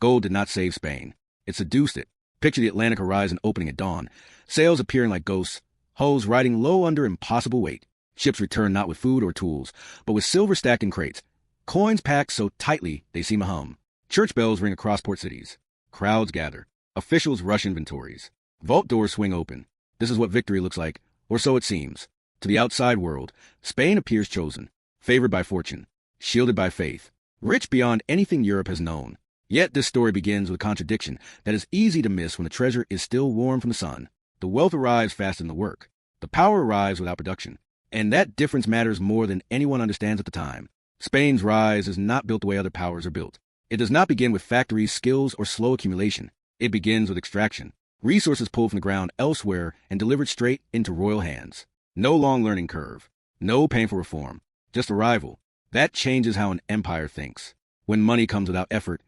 Gold did not save Spain. It seduced it. Picture the Atlantic horizon opening at dawn, sails appearing like ghosts, hulls riding low under impossible weight. Ships return not with food or tools, but with silver stacked in crates, coins packed so tightly they seem a hum. Church bells ring across port cities. Crowds gather. Officials rush inventories. Vault doors swing open. This is what victory looks like, or so it seems. To the outside world, Spain appears chosen, favored by fortune, shielded by faith, rich beyond anything Europe has known. Yet this story begins with a contradiction that is easy to miss when the treasure is still warm from the sun. The wealth arrives faster than the work. The power arrives without production. And that difference matters more than anyone understands at the time. Spain's rise is not built the way other powers are built. It does not begin with factories, skills, or slow accumulation. It begins with extraction. Resources pulled from the ground elsewhere and delivered straight into royal hands. No long learning curve. No painful reform. Just arrival. That changes how an empire thinks. When money comes without effort,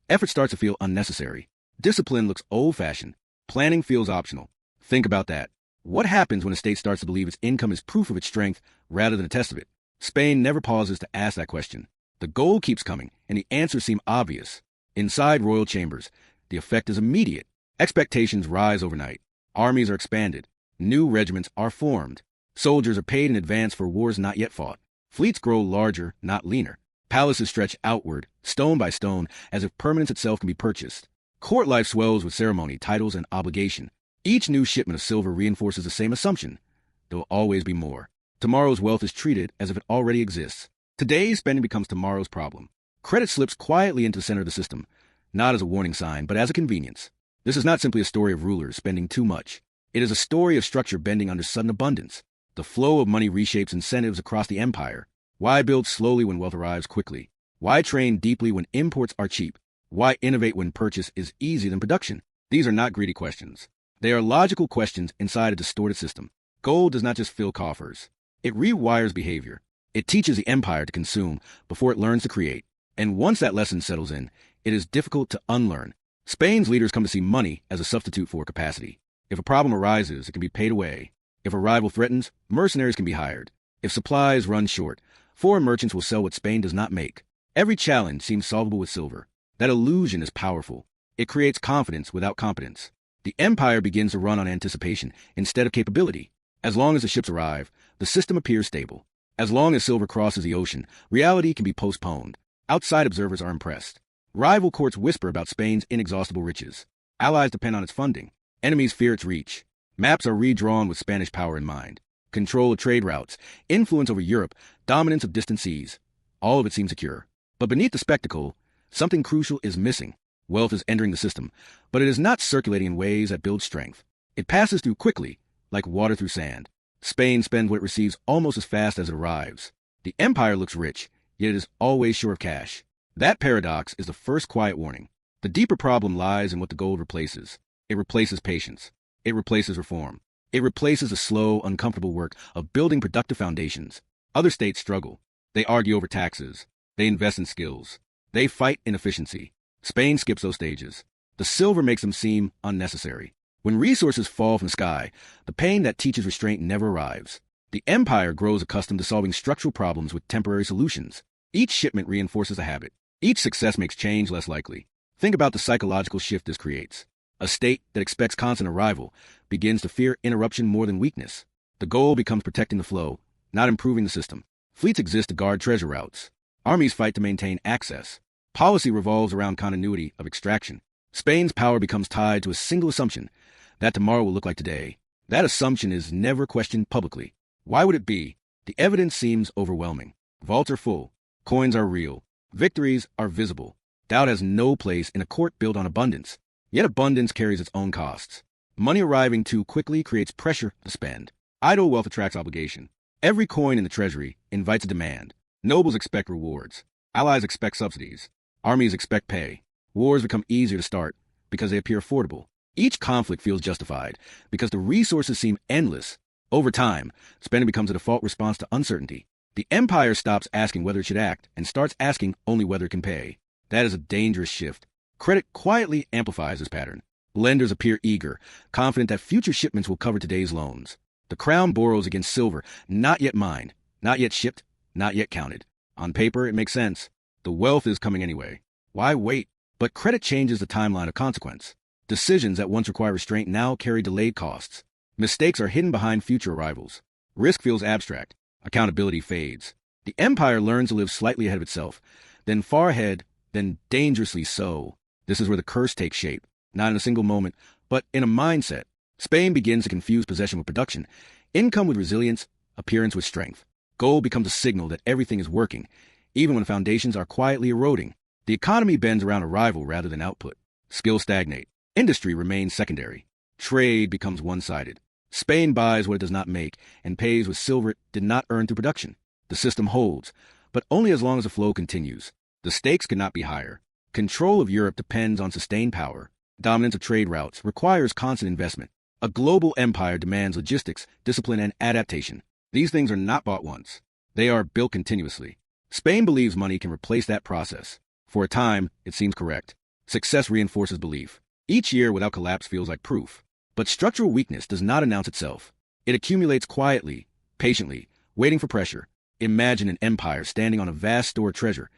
effort starts to feel unnecessary. Discipline looks old-fashioned. Planning feels optional. Think about that. What happens when a state starts to believe its income is proof of its strength rather than a test of it? Spain never pauses to ask that question. The gold keeps coming, and the answers seem obvious. Inside royal chambers, the effect is immediate. Expectations rise overnight. Armies are expanded. New regiments are formed. Soldiers are paid in advance for wars not yet fought. Fleets grow larger, not leaner. Palaces stretch outward, stone by stone, as if permanence itself can be purchased. Court life swells with ceremony, titles, and obligation. Each new shipment of silver reinforces the same assumption. There will always be more. Tomorrow's wealth is treated as if it already exists. Today's spending becomes tomorrow's problem. Credit slips quietly into the center of the system, not as a warning sign, but as a convenience. This is not simply a story of rulers spending too much. It is a story of structure bending under sudden abundance. The flow of money reshapes incentives across the empire. Why build slowly when wealth arrives quickly? Why train deeply when imports are cheap? Why innovate when purchase is easier than production? These are not greedy questions. They are logical questions inside a distorted system. Gold does not just fill coffers. It rewires behavior. It teaches the empire to consume before it learns to create. And once that lesson settles in, it is difficult to unlearn. Spain's leaders come to see money as a substitute for capacity. If a problem arises, it can be paid away. If a rival threatens, mercenaries can be hired. If supplies run short, foreign merchants will sell what Spain does not make. Every challenge seems solvable with silver. That illusion is powerful. It creates confidence without competence. The empire begins to run on anticipation instead of capability. As long as the ships arrive, the system appears stable. As long as silver crosses the ocean, reality can be postponed. Outside observers are impressed. Rival courts whisper about Spain's inexhaustible riches. Allies depend on its funding. Enemies fear its reach. Maps are redrawn with Spanish power in mind. Control of trade routes, influence over Europe, dominance of distant seas. All of it seems secure. But beneath the spectacle, something crucial is missing. Wealth is entering the system, but it is not circulating in ways that build strength. It passes through quickly, like water through sand. Spain spends what it receives almost as fast as it arrives. The empire looks rich, yet it is always short of cash. That paradox is the first quiet warning. The deeper problem lies in what the gold replaces. It replaces patience. It replaces reform. It replaces the slow, uncomfortable work of building productive foundations. Other states struggle. They argue over taxes. They invest in skills. They fight inefficiency. Spain skips those stages. The silver makes them seem unnecessary. When resources fall from the sky, the pain that teaches restraint never arrives. The empire grows accustomed to solving structural problems with temporary solutions. Each shipment reinforces a habit. Each success makes change less likely. Think about the psychological shift this creates. A state that expects constant arrival begins to fear interruption more than weakness. The goal becomes protecting the flow, not improving the system. Fleets exist to guard treasure routes. Armies fight to maintain access. Policy revolves around continuity of extraction. Spain's power becomes tied to a single assumption, that tomorrow will look like today. That assumption is never questioned publicly. Why would it be? The evidence seems overwhelming. Vaults are full. Coins are real. Victories are visible. Doubt has no place in a court built on abundance. Yet abundance carries its own costs. Money arriving too quickly creates pressure to spend. Idle wealth attracts obligation. Every coin in the treasury invites a demand. Nobles expect rewards. Allies expect subsidies. Armies expect pay. Wars become easier to start because they appear affordable. Each conflict feels justified because the resources seem endless. Over time, spending becomes a default response to uncertainty. The empire stops asking whether it should act and starts asking only whether it can pay. That is a dangerous shift. Credit quietly amplifies this pattern. Lenders appear eager, confident that future shipments will cover today's loans. The crown borrows against silver, not yet mined, not yet shipped, not yet counted. On paper, it makes sense. The wealth is coming anyway. Why wait? But credit changes the timeline of consequence. Decisions that once required restraint now carry delayed costs. Mistakes are hidden behind future arrivals. Risk feels abstract. Accountability fades. The empire learns to live slightly ahead of itself, then far ahead, then dangerously so. This is where the curse takes shape, not in a single moment, but in a mindset. Spain begins to confuse possession with production, income with resilience, appearance with strength. Gold becomes a signal that everything is working, even when foundations are quietly eroding. The economy bends around arrival rather than output. Skills stagnate. Industry remains secondary. Trade becomes one-sided. Spain buys what it does not make and pays with silver it did not earn through production. The system holds, but only as long as the flow continues. The stakes cannot be higher. Control of Europe depends on sustained power. Dominance of trade routes requires constant investment. A global empire demands logistics, discipline, and adaptation. These things are not bought once. They are built continuously. Spain believes money can replace that process. For a time, it seems correct. Success reinforces belief. Each year without collapse feels like proof. But structural weakness does not announce itself. It accumulates quietly, patiently, waiting for pressure. Imagine an empire standing on a vast store of treasure,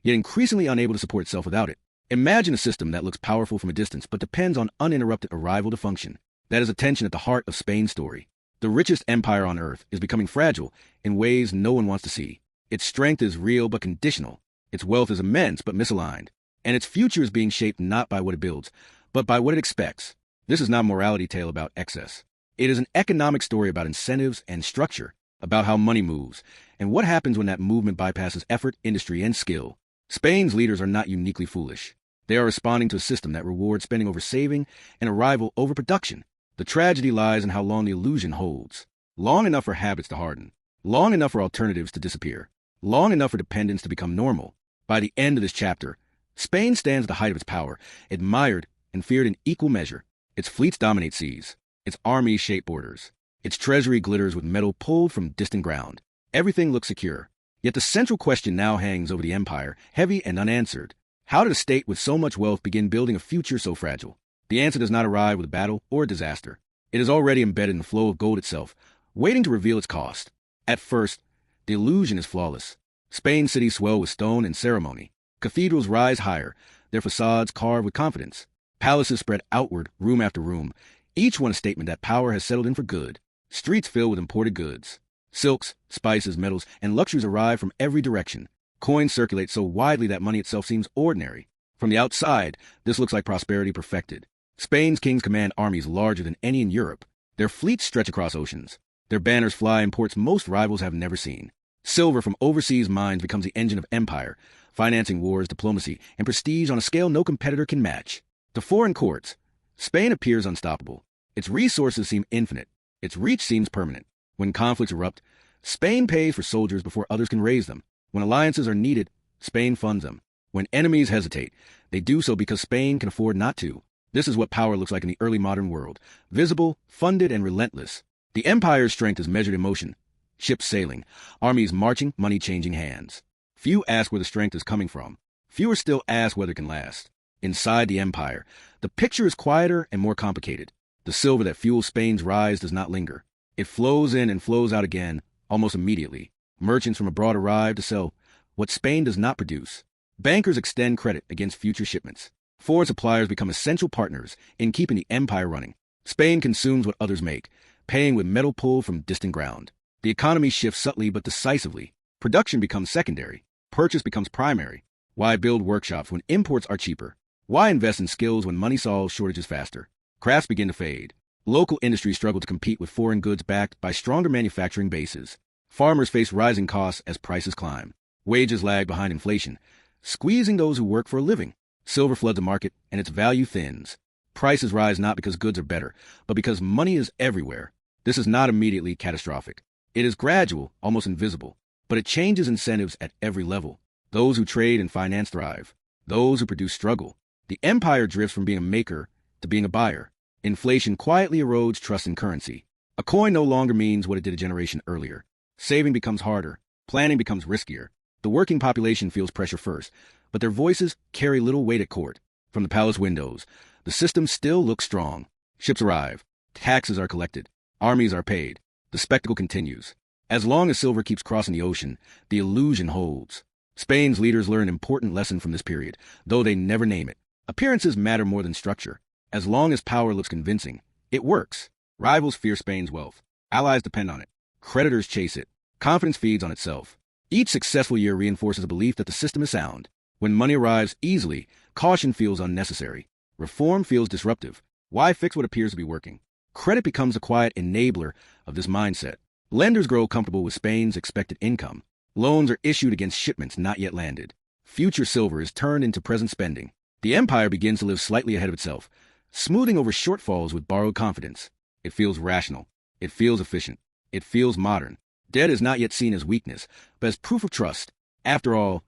yet increasingly unable to support itself without it. Imagine a system that looks powerful from a distance but depends on uninterrupted arrival to function. That is a tension at the heart of Spain's story. The richest empire on earth is becoming fragile in ways no one wants to see. Its strength is real but conditional. Its wealth is immense but misaligned. And its future is being shaped not by what it builds, but by what it expects. This is not a morality tale about excess. It is an economic story about incentives and structure, about how money moves, and what happens when that movement bypasses effort, industry, and skill. Spain's leaders are not uniquely foolish. They are responding to a system that rewards spending over saving and arrival over production. The tragedy lies in how long the illusion holds. Long enough for habits to harden. Long enough for alternatives to disappear. Long enough for dependence to become normal. By the end of this chapter, Spain stands at the height of its power, admired and feared in equal measure. Its fleets dominate seas. Its armies shape borders. Its treasury glitters with metal pulled from distant ground. Everything looks secure. Yet the central question now hangs over the empire, heavy and unanswered. How did a state with so much wealth begin building a future so fragile? The answer does not arrive with a battle or a disaster. It is already embedded in the flow of gold itself, waiting to reveal its cost. At first, the illusion is flawless. Spain's cities swell with stone and ceremony. Cathedrals rise higher, their facades carved with confidence. Palaces spread outward, room after room, each one a statement that power has settled in for good. Streets filled with imported goods. Silks, spices, metals, and luxuries arrive from every direction. Coins circulate so widely that money itself seems ordinary. From the outside, this looks like prosperity perfected. Spain's kings command armies larger than any in Europe. Their fleets stretch across oceans. Their banners fly in ports most rivals have never seen. Silver from overseas mines becomes the engine of empire, financing wars, diplomacy, and prestige on a scale no competitor can match. To foreign courts, Spain appears unstoppable. Its resources seem infinite. Its reach seems permanent. When conflicts erupt, Spain pays for soldiers before others can raise them. When alliances are needed, Spain funds them. When enemies hesitate, they do so because Spain can afford not to. This is what power looks like in the early modern world. Visible, funded, and relentless. The empire's strength is measured in motion. Ships sailing, armies marching, money changing hands. Few ask where the strength is coming from. Fewer still ask whether it can last. Inside the empire, the picture is quieter and more complicated. The silver that fuels Spain's rise does not linger. It flows in and flows out again, almost immediately. Merchants from abroad arrive to sell what Spain does not produce. Bankers extend credit against future shipments. Foreign suppliers become essential partners in keeping the empire running. Spain consumes what others make, paying with metal pulled from distant ground. The economy shifts subtly but decisively. Production becomes secondary. Purchase becomes primary. Why build workshops when imports are cheaper? Why invest in skills when money solves shortages faster? Crafts begin to fade. Local industries struggle to compete with foreign goods backed by stronger manufacturing bases. Farmers face rising costs as prices climb. Wages lag behind inflation, squeezing those who work for a living. Silver floods the market, and its value thins. Prices rise not because goods are better, but because money is everywhere. This is not immediately catastrophic. It is gradual, almost invisible, but it changes incentives at every level. Those who trade and finance thrive. Those who produce struggle. The empire drifts from being a maker to being a buyer. Inflation quietly erodes trust in currency. A coin no longer means what it did a generation earlier. Saving becomes harder. Planning becomes riskier. The working population feels pressure first, but their voices carry little weight at court. From the palace windows, the system still looks strong. Ships arrive. Taxes are collected. Armies are paid. The spectacle continues. As long as silver keeps crossing the ocean, the illusion holds. Spain's leaders learn an important lesson from this period, though they never name it. Appearances matter more than structure. As long as power looks convincing, it works. Rivals fear Spain's wealth. Allies depend on it. Creditors chase it. Confidence feeds on itself. Each successful year reinforces a belief that the system is sound. When money arrives easily, caution feels unnecessary. Reform feels disruptive. Why fix what appears to be working? Credit becomes a quiet enabler of this mindset. Lenders grow comfortable with Spain's expected income. Loans are issued against shipments not yet landed. Future silver is turned into present spending. The empire begins to live slightly ahead of itself, smoothing over shortfalls with borrowed confidence. It feels rational. It feels efficient. It feels modern. Debt is not yet seen as weakness, but as proof of trust. After all,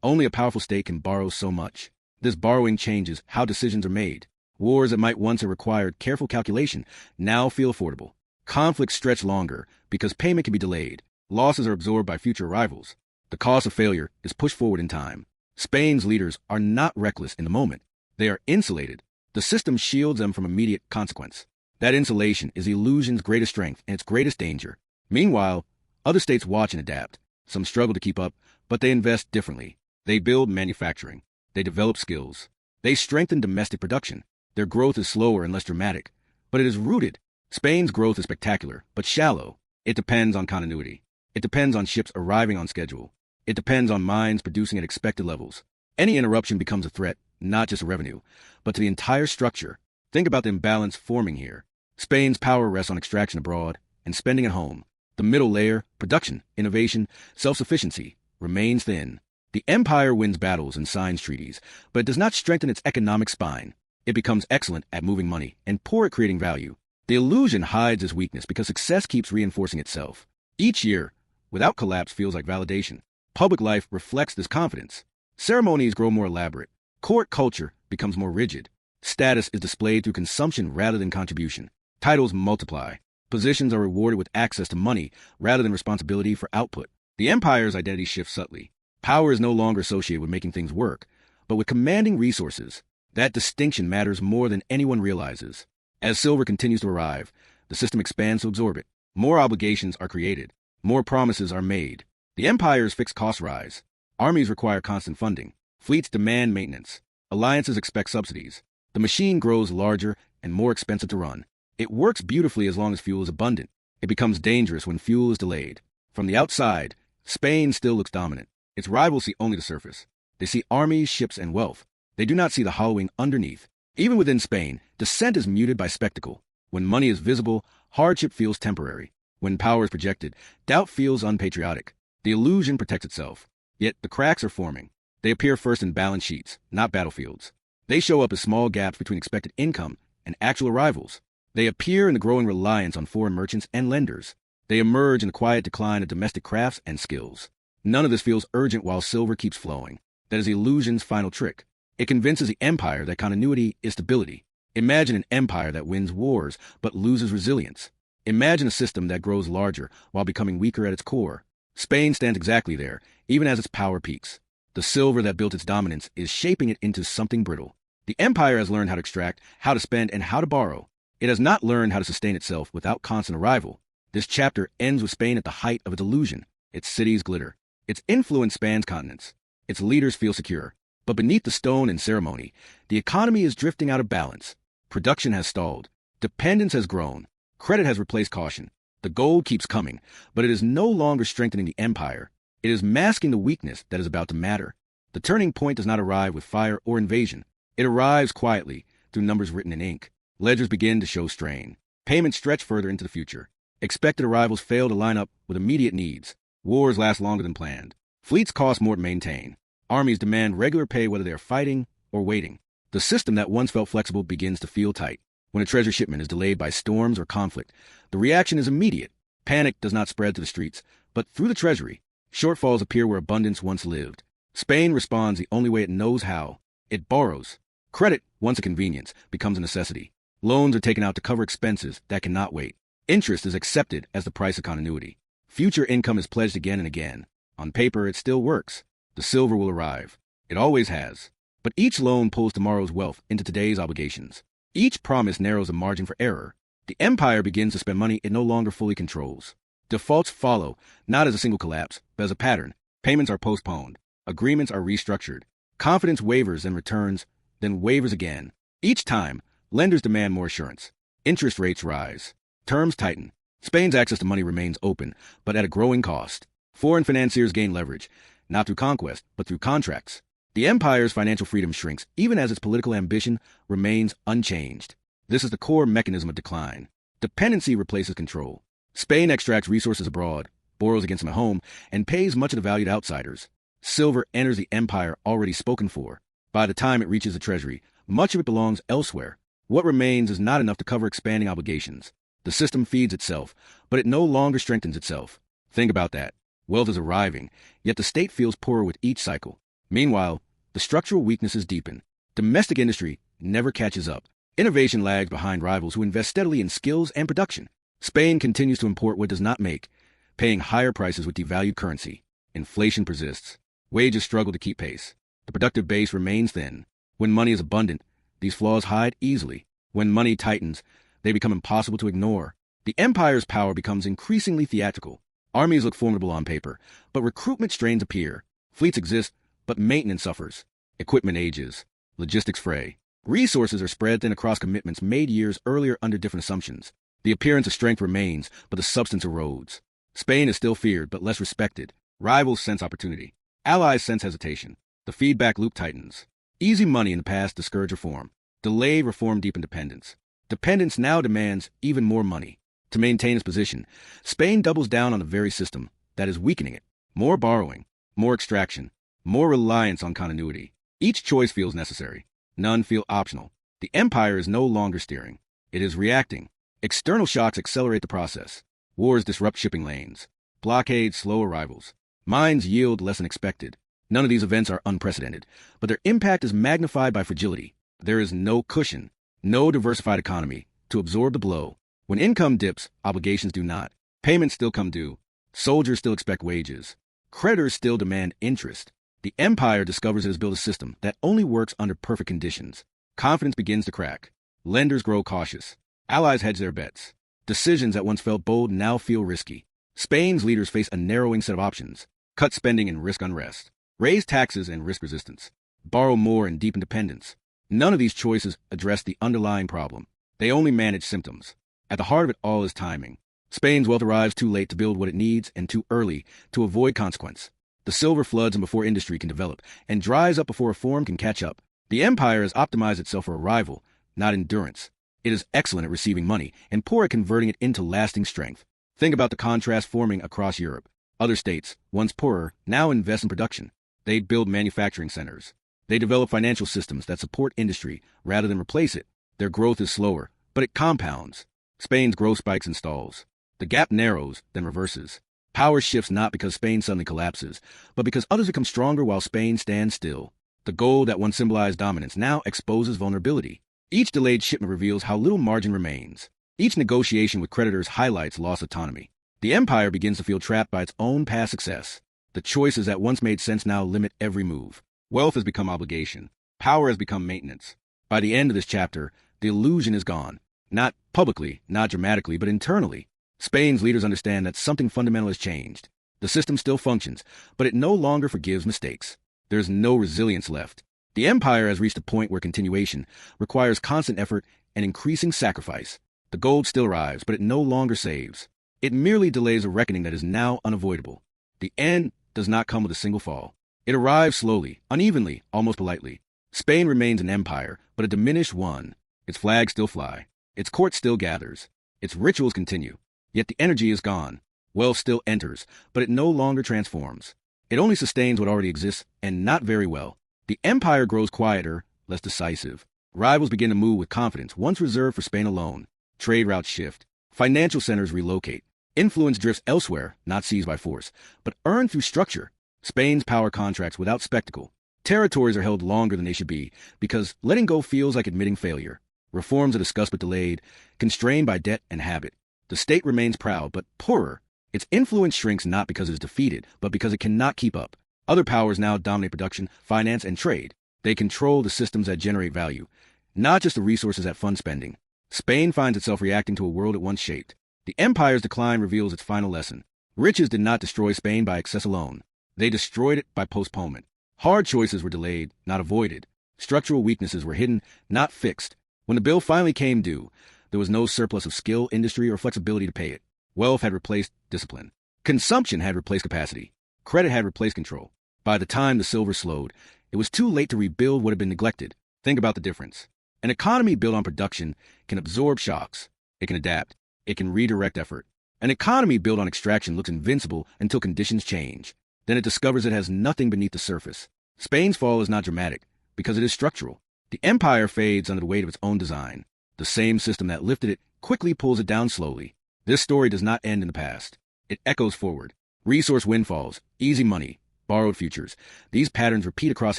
only a powerful state can borrow so much. This borrowing changes how decisions are made. Wars that might once have required careful calculation now feel affordable. Conflicts stretch longer because payment can be delayed. Losses are absorbed by future arrivals. The cost of failure is pushed forward in time. Spain's leaders are not reckless in the moment. They are insulated. The system shields them from immediate consequence. That insulation is the illusion's greatest strength and its greatest danger. Meanwhile, other states watch and adapt. Some struggle to keep up, but they invest differently. They build manufacturing. They develop skills. They strengthen domestic production. Their growth is slower and less dramatic, but it is rooted. Spain's growth is spectacular, but shallow. It depends on continuity. It depends on ships arriving on schedule. It depends on mines producing at expected levels. Any interruption becomes a threat, not just to revenue, but to the entire structure. Think about the imbalance forming here. Spain's power rests on extraction abroad and spending at home. The middle layer, production, innovation, self-sufficiency, remains thin. The empire wins battles and signs treaties, but it does not strengthen its economic spine. It becomes excellent at moving money and poor at creating value. The illusion hides its weakness because success keeps reinforcing itself. Each year, without collapse, feels like validation. Public life reflects this confidence. Ceremonies grow more elaborate. Court culture becomes more rigid. Status is displayed through consumption rather than contribution. Titles multiply. Positions are rewarded with access to money rather than responsibility for output. The empire's identity shifts subtly. Power is no longer associated with making things work, but with commanding resources. That distinction matters more than anyone realizes. As silver continues to arrive, the system expands to absorb it. More obligations are created. More promises are made. The empire's fixed costs rise. Armies require constant funding. Fleets demand maintenance. Alliances expect subsidies. The machine grows larger and more expensive to run. It works beautifully as long as fuel is abundant. It becomes dangerous when fuel is delayed. From the outside, Spain still looks dominant. Its rivals see only the surface. They see armies, ships, and wealth. They do not see the hollowing underneath. Even within Spain, dissent is muted by spectacle. When money is visible, hardship feels temporary. When power is projected, doubt feels unpatriotic. The illusion protects itself. Yet the cracks are forming. They appear first in balance sheets, not battlefields. They show up as small gaps between expected income and actual arrivals. They appear in the growing reliance on foreign merchants and lenders. They emerge in the quiet decline of domestic crafts and skills. None of this feels urgent while silver keeps flowing. That is the illusion's final trick. It convinces the empire that continuity is stability. Imagine an empire that wins wars but loses resilience. Imagine a system that grows larger while becoming weaker at its core. Spain stands exactly there, even as its power peaks. The silver that built its dominance is shaping it into something brittle. The empire has learned how to extract, how to spend, and how to borrow. It has not learned how to sustain itself without constant arrival. This chapter ends with Spain at the height of its illusion. Its cities glitter. Its influence spans continents. Its leaders feel secure. But beneath the stone and ceremony, the economy is drifting out of balance. Production has stalled. Dependence has grown. Credit has replaced caution. The gold keeps coming, but it is no longer strengthening the empire. It is masking the weakness that is about to matter. The turning point does not arrive with fire or invasion. It arrives quietly, through numbers written in ink. Ledgers begin to show strain. Payments stretch further into the future. Expected arrivals fail to line up with immediate needs. Wars last longer than planned. Fleets cost more to maintain. Armies demand regular pay whether they are fighting or waiting. The system that once felt flexible begins to feel tight. When a treasure shipment is delayed by storms or conflict, the reaction is immediate. Panic does not spread to the streets, but through the treasury. Shortfalls appear where abundance once lived. Spain responds the only way it knows how. It borrows. Credit, once a convenience, becomes a necessity. Loans are taken out to cover expenses that cannot wait. Interest is accepted as the price of continuity. Future income is pledged again and again. On paper, it still works. The silver will arrive. It always has. But each loan pulls tomorrow's wealth into today's obligations. Each promise narrows the margin for error. The empire begins to spend money it no longer fully controls. Defaults follow, not as a single collapse, but as a pattern. Payments are postponed. Agreements are restructured. Confidence wavers and returns then wavers again. Each time, lenders demand more assurance. Interest rates rise. Terms tighten. Spain's access to money remains open, but at a growing cost. Foreign financiers gain leverage, not through conquest, but through contracts. The empire's financial freedom shrinks, even as its political ambition remains unchanged. This is the core mechanism of decline. Dependency replaces control. Spain extracts resources abroad, borrows against them at home, and pays much of the value to outsiders. Silver enters the empire already spoken for. By the time it reaches the treasury, much of it belongs elsewhere. What remains is not enough to cover expanding obligations. The system feeds itself, but it no longer strengthens itself. Think about that. Wealth is arriving, yet the state feels poorer with each cycle. Meanwhile, the structural weaknesses deepen. Domestic industry never catches up. Innovation lags behind rivals who invest steadily in skills and production. Spain continues to import what it does not make, paying higher prices with devalued currency. Inflation persists. Wages struggle to keep pace. The productive base remains thin. When money is abundant, these flaws hide easily. When money tightens, they become impossible to ignore. The empire's power becomes increasingly theatrical. Armies look formidable on paper, but recruitment strains appear. Fleets exist, but maintenance suffers. Equipment ages. Logistics fray. Resources are spread thin across commitments made years earlier under different assumptions. The appearance of strength remains, but the substance erodes. Spain is still feared, but less respected. Rivals sense opportunity. Allies sense hesitation. The feedback loop tightens. Easy money in the past discouraged reform. Delayed reform deepened dependence. Dependence now demands even more money. To maintain its position, Spain doubles down on the very system that is weakening it. More borrowing, more extraction, more reliance on continuity. Each choice feels necessary. None feel optional. The empire is no longer steering. It is reacting. External shocks accelerate the process. Wars disrupt shipping lanes. Blockades slow arrivals. Mines yield less than expected. None of these events are unprecedented, but their impact is magnified by fragility. There is no cushion, no diversified economy to absorb the blow. When income dips, obligations do not. Payments still come due. Soldiers still expect wages. Creditors still demand interest. The empire discovers it has built a system that only works under perfect conditions. Confidence begins to crack. Lenders grow cautious. Allies hedge their bets. Decisions that once felt bold now feel risky. Spain's leaders face a narrowing set of options. Cut spending and risk unrest. Raise taxes and risk resistance. Borrow more and deepen dependence. None of these choices address the underlying problem. They only manage symptoms. At the heart of it all is timing. Spain's wealth arrives too late to build what it needs and too early to avoid consequence. The silver floods in before industry can develop and dries up before reform can catch up. The empire has optimized itself for arrival, not endurance. It is excellent at receiving money and poor at converting it into lasting strength. Think about the contrast forming across Europe. Other states, once poorer, now invest in production. They build manufacturing centers. They develop financial systems that support industry rather than replace it. Their growth is slower, but it compounds. Spain's growth spikes and stalls. The gap narrows, then reverses. Power shifts not because Spain suddenly collapses, but because others become stronger while Spain stands still. The gold that once symbolized dominance now exposes vulnerability. Each delayed shipment reveals how little margin remains. Each negotiation with creditors highlights lost autonomy. The empire begins to feel trapped by its own past success. The choices that once made sense now limit every move. Wealth has become obligation. Power has become maintenance. By the end of this chapter, the illusion is gone. Not publicly, not dramatically, but internally. Spain's leaders understand that something fundamental has changed. The system still functions, but it no longer forgives mistakes. There's no resilience left. The empire has reached a point where continuation requires constant effort and increasing sacrifice. The gold still arrives, but it no longer saves. It merely delays a reckoning that is now unavoidable. The end does not come with a single fall. It arrives slowly, unevenly, almost politely. Spain remains an empire, but a diminished one. Its flags still fly. Its court still gathers. Its rituals continue. Yet the energy is gone. Wealth still enters, but it no longer transforms. It only sustains what already exists, and not very well. The empire grows quieter, less decisive. Rivals begin to move with confidence, once reserved for Spain alone. Trade routes shift. Financial centers relocate. Influence drifts elsewhere, not seized by force, but earned through structure. Spain's power contracts without spectacle. Territories are held longer than they should be, because letting go feels like admitting failure. Reforms are discussed but delayed, constrained by debt and habit. The state remains proud, but poorer. Its influence shrinks not because it is defeated, but because it cannot keep up. Other powers now dominate production, finance, and trade. They control the systems that generate value, not just the resources that fund spending. Spain finds itself reacting to a world it once shaped. The empire's decline reveals its final lesson. Riches did not destroy Spain by excess alone. They destroyed it by postponement. Hard choices were delayed, not avoided. Structural weaknesses were hidden, not fixed. When the bill finally came due, there was no surplus of skill, industry, or flexibility to pay it. Wealth had replaced discipline. Consumption had replaced capacity. Credit had replaced control. By the time the silver slowed, it was too late to rebuild what had been neglected. Think about the difference. An economy built on production can absorb shocks. It can adapt. It can redirect effort. An economy built on extraction looks invincible until conditions change. Then it discovers it has nothing beneath the surface. Spain's fall is not dramatic, because it is structural. The empire fades under the weight of its own design. The same system that lifted it quickly pulls it down slowly. This story does not end in the past. It echoes forward. Resource windfalls, easy money, borrowed futures. These patterns repeat across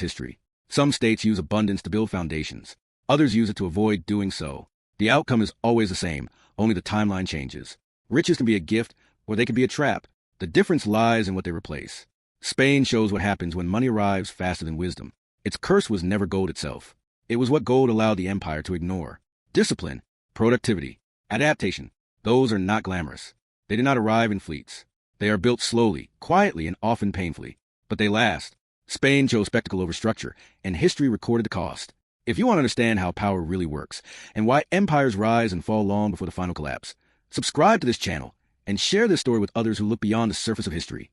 history. Some states use abundance to build foundations. Others use it to avoid doing so. The outcome is always the same, only the timeline changes. Riches can be a gift, or they can be a trap. The difference lies in what they replace. Spain shows what happens when money arrives faster than wisdom. Its curse was never gold itself. It was what gold allowed the empire to ignore. Discipline, productivity, adaptation. Those are not glamorous. They did not arrive in fleets. They are built slowly, quietly, and often painfully. But they last. Spain chose spectacle over structure, and history recorded the cost. If you want to understand how power really works, and why empires rise and fall long before the final collapse, subscribe to this channel, and share this story with others who look beyond the surface of history.